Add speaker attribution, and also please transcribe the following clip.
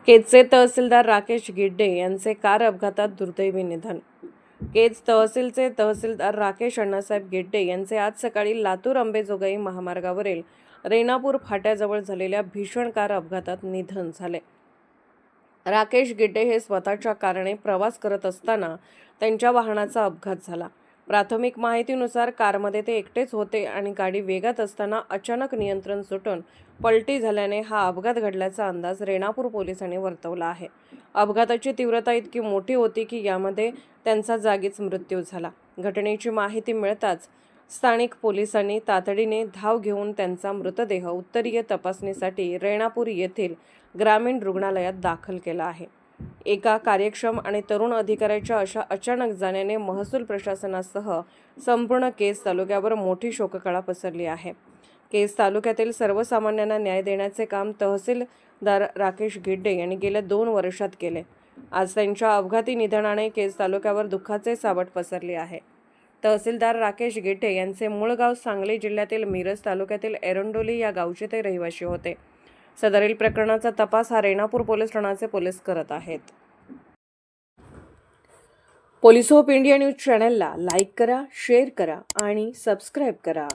Speaker 1: केजचे तहसीलदार राकेश गिड्डे यांचे कार अपघातात दुर्दैवी निधन. केज तहसीलचे तहसीलदार राकेश अण्णासाहेब गिड्डे यांचे आज सकाळी लातूर अंबेजोगाई महामार्गावरील रेणापूर फाट्याजवळ झालेल्या भीषण कार अपघातात निधन झाले. राकेश गिड्डे हे स्वतःच्या कारने प्रवास करत असताना त्यांच्या वाहनाचा अपघात झाला. प्राथमिक माहितीनुसार कारमध्ये ते एकटेच होते आणि गाडी वेगात असताना अचानक नियंत्रण सुटून पलटी झाल्याने हा अपघात घडल्याचा अंदाज रेणापूर पोलिसांनी वर्तवला आहे. अपघाताची तीव्रता इतकी मोठी होती की यामध्ये त्यांचा जागीच मृत्यू झाला. घटनेची माहिती मिळताच स्थानिक पोलिसांनी तातडीने धाव घेऊन त्यांचा मृतदेह उत्तरीय तपासणीसाठी रेणापूर येथील ग्रामीण रुग्णालयात दाखल केला आहे. एका कार्यक्षम आणि तरुण अधिकाऱ्याच्या अशा अचानक जाण्याने महसूल प्रशासनासह संपूर्ण केज तालुक्यावर मोठी शोककळा पसरली आहे. केज तालुक्यातील सर्वसामान्यांना न्याय देण्याचे काम तहसीलदार राकेश गिड्डे यांनी गेल्या 2 वर्षात केले. आज त्यांच्या अपघाती निधनाने केज तालुक्यावर दुःखाचे सावट पसरले आहे. तहसीलदार राकेश गिड्डे यांचे मूळ गाव सांगली जिल्ह्यातील मिरज तालुक्यातील एरंडोली या गावचे ते रहिवासी होते. सदरील प्रकरणाचा तपास हा रेणापूर पोलीस ठाण्याचे पोलीस करत आहेत. पोलीस होप इंडिया न्यूज चॅनलला लाईक करा, शेअर करा आणि सबस्क्राईब करा.